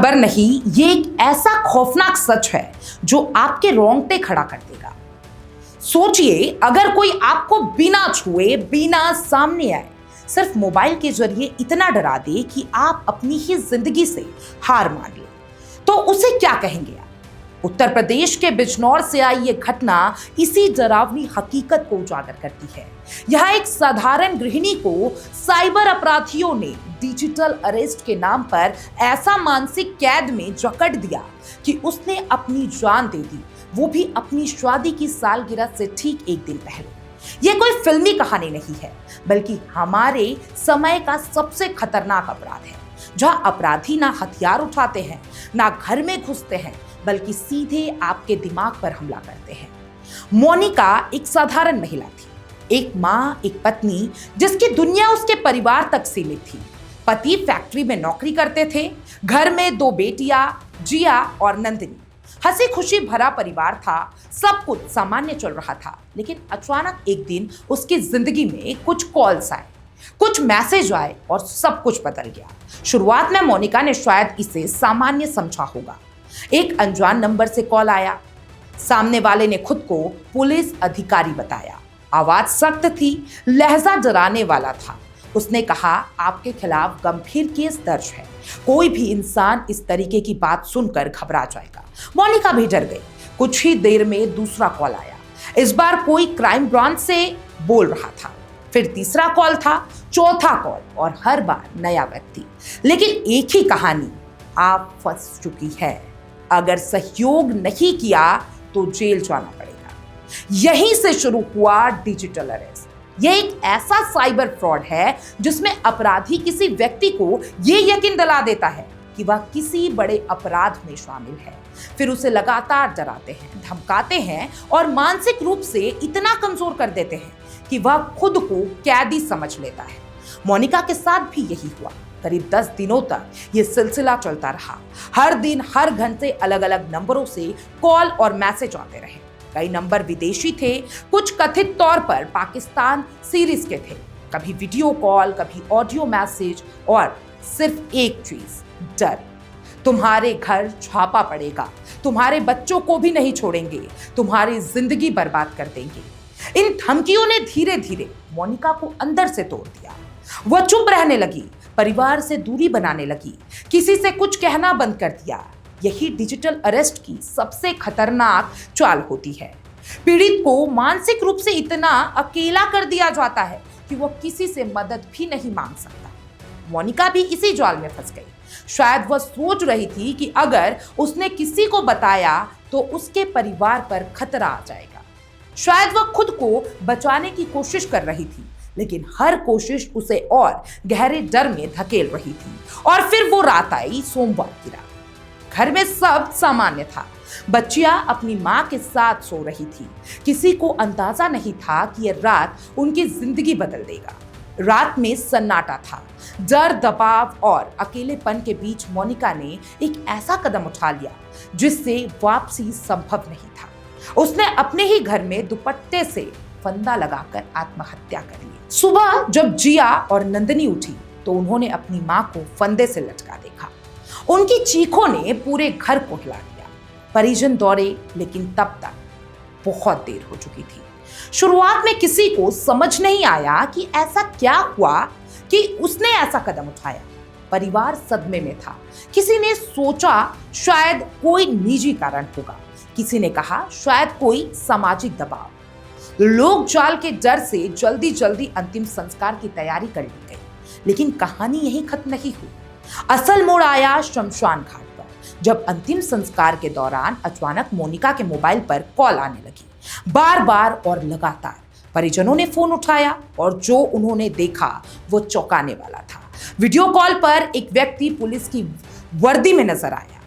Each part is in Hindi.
खबर नहीं, ये एक ऐसा खौफनाक सच है जो आपके रोंगटे खड़ा कर देगा। सोचिए, अगर कोई आपको बिना छुए, बिना सामने आए, सिर्फ मोबाइल के जरिए इतना डरा दे कि आप अपनी ही जिंदगी से हार मान ले, तो उसे क्या कहेंगे आप? उत्तर प्रदेश के बिजनौर से आई ये घटना इसी डरावनी हकीकत को उजागर करती है। यहाँ एक साधारण गृहिणी को साइबर अपराधियों ने डिजिटल अरेस्ट के नाम पर ऐसा मानसिक कैद में जकड़ दिया कि उसने अपनी जान दे दी, वो भी अपनी शादी की सालगिरह से ठीक एक दिन पहले। ये कोई फिल्मी कहानी नहीं है, बल्कि हमारे समय का सबसे खतरनाक अपराध है, जहां अपराधी ना हथियार उठाते हैं, ना घर में घुसते हैं, बल्कि सीधे आपके दिमाग पर हमला करते हैं। मोनिका एक साधारण महिला थी, एक माँ, एक पत्नी जिसकी दुनिया उसके परिवार तक सीमित थी। पति फैक्ट्री में नौकरी करते थे, घर में 2 बेटियां, जिया और नंदिनी। हंसी खुशी भरा परिवार था, सब कुछ सामान्य चल रहा था। लेकिन अचानक एक दिन उसकी जिंदगी में कुछ कॉल्स आए, कुछ मैसेज आए और सब कुछ बदल गया। शुरुआत में मोनिका ने शायद इसे सामान्य समझा होगा। एक अनजान नंबर से कॉल आया। सामने वाले ने खुद को पुलिस अधिकारी बताया। आवाज सख्त थी, लहजा डराने वाला था। उसने कहा, आपके खिलाफ गंभीर केस दर्ज है। कोई भी इंसान इस तरीके की बात सुनकर घबरा जाएगा। मोनिका भी डर गई। कुछ ही देर में दूसरा कॉल आया। इस बार कोई क्राइम ब्रांच से बोल रहा था। फिर तीसरा कॉल था, चौथा कॉल और हर बार नया व्यक्ति। लेकिन एक ही कहानी, आप फंस चुकी है। अगर सहयोग नहीं किया तो जेल जाना पड़ेगा। यहीं से शुरू हुआ डिजिटल अरेस्ट। यह एक ऐसा साइबर फ्रॉड है जिसमें अपराधी किसी व्यक्ति को यह यकीन दिला देता है कि वह किसी बड़े अपराध में शामिल है। फिर उसे लगातार डराते हैं, धमकाते हैं और मानसिक रूप से इतना कमजोर कर देते हैं कि वह खुद को कैदी समझ लेता है। मोनिका के साथ भी यही हुआ। करीब 10 दिनों तक यह सिलसिला चलता रहा। हर दिन हर घंटे अलग अलग नंबरों से कॉल और मैसेज आते रहे। कई नंबर विदेशी थे, कुछ कथित तौर पर पाकिस्तान सीरीज के थे। कभी वीडियो कॉल, कभी ऑडियो मैसेज और सिर्फ एक चीज, डर। तुम्हारे घर छापा पड़ेगा, तुम्हारे बच्चों को भी नहीं छोड़ेंगे, तुम्हारी जिंदगी बर्बाद कर देंगे। इन धमकियों ने धीरे धीरे मोनिका को अंदर से तोड़ दिया। वह चुप रहने लगी, परिवार से दूरी बनाने लगी, किसी से कुछ कहना बंद कर दिया। यही डिजिटल अरेस्ट की सबसे खतरनाक चाल होती है। पीड़ित को मानसिक रूप से इतना अकेला कर दिया जाता है कि वह किसी से मदद भी नहीं मांग सकता। मोनिका भी इसी जाल में फंस गई। शायद वह सोच रही थी कि अगर उसने किसी को बताया तो उसके परिवार पर खतरा आ जाएगा। शायद वह खुद को बचाने की कोशिश कर रही थी, लेकिन हर कोशिश उसे और गहरे डर में धकेल रही थी। और फिर वो रात आई, सोमवार की रात। घर में सब सामान्य था। बच्चियां अपनी मां के साथ सो रही थी। किसी को अंदाजा नहीं था कि यह रात उनकी जिंदगी बदल देगा। रात में सन्नाटा था। डर, दबाव और अकेलेपन के बीच मोनिका ने एक ऐसा कदम उठा लिया जिससे वापसी संभव नहीं था। उसने अपने ही घर में दुपट्टे से फंदा लगाकर आत्महत्या कर ली। सुबह जब जिया और नंदिनी उठी तो उन्होंने अपनी मां को फंदे से लटका देखा। उनकी चीखों ने पूरे घर को हिला दिया। परिजन दौड़े, लेकिन तब तक बहुत देर हो चुकी थी। शुरुआत में किसी को समझ नहीं आया कि ऐसा क्या हुआ कि उसने ऐसा कदम उठाया। परिवार सदमे में था। किसी ने सोचा शायद कोई निजी कारण होगा, किसी ने कहा शायद कोई सामाजिक दबाव। लोग जाल के डर से जल्दी जल्दी अंतिम संस्कार की तैयारी कर ली गई। लेकिन कहानी यहीं खत्म नहीं हुई। असल मोड़ आया शमशान घाट पर, जब अंतिम संस्कार के दौरान अचानक मोनिका के मोबाइल पर कॉल आने लगी, बार बार और लगातार। परिजनों ने फोन उठाया और जो उन्होंने देखा वो चौंकाने वाला था। वीडियो कॉल पर एक व्यक्ति पुलिस की वर्दी में नजर आया।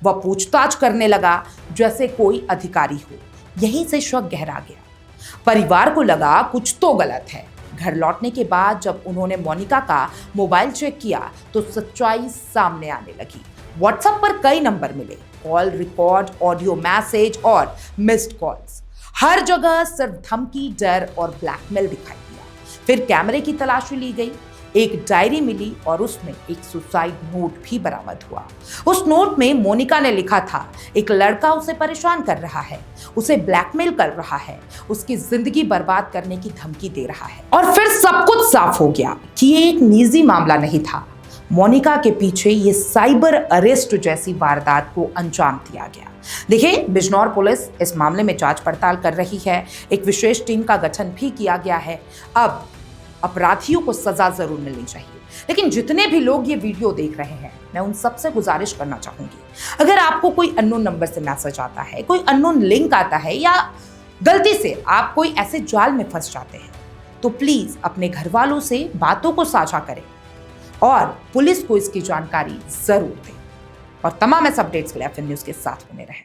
वह पूछताछ करने लगा जैसे कोई अधिकारी हो। यहीं से शक गहरा गया। परिवार को लगा कुछ तो गलत है। घर लौटने के बाद जब उन्होंने मोनिका का मोबाइल चेक किया तो सच्चाई सामने आने लगी। व्हाट्सएप पर कई नंबर मिले, कॉल रिकॉर्ड, ऑडियो मैसेज और मिस्ड कॉल्स। हर जगह सिर्फ धमकी, डर और ब्लैकमेल दिखाई दिया। फिर कैमरे की तलाशी ली गई। एक डायरी मिली और उसमें एक सुसाइड नोट भी बरामद हुआ। उस नोट में मोनिका ने लिखा था, एक लड़का उसे परेशान कर रहा है, उसे ब्लैकमेल कर रहा है, उसकी जिंदगी बर्बाद करने की धमकी दे रहा है। और फिर सब कुछ साफ हो गया कि ये एक निजी मामला नहीं था। मोनिका के पीछे ये साइबर अरेस्ट जैसी वारदात को अंजाम दिया गया। देखिए, बिजनौर पुलिस इस मामले में जांच पड़ताल कर रही है। एक विशेष टीम का गठन भी किया गया है। अब अपराधियों को सजा जरूर मिलनी चाहिए। लेकिन जितने भी लोग ये वीडियो देख रहे हैं, मैं उन सबसे गुजारिश करना चाहूंगी, अगर आपको कोई अननोन नंबर से मैसेज आता है, कोई अननोन लिंक आता है या गलती से आप कोई ऐसे जाल में फंस जाते हैं, तो प्लीज अपने घर वालों से बातों को साझा करें और पुलिस को इसकी जानकारी जरूर दें। और तमाम ऐसे अपडेट्स के लिए FM न्यूज़ के साथ बने रहें।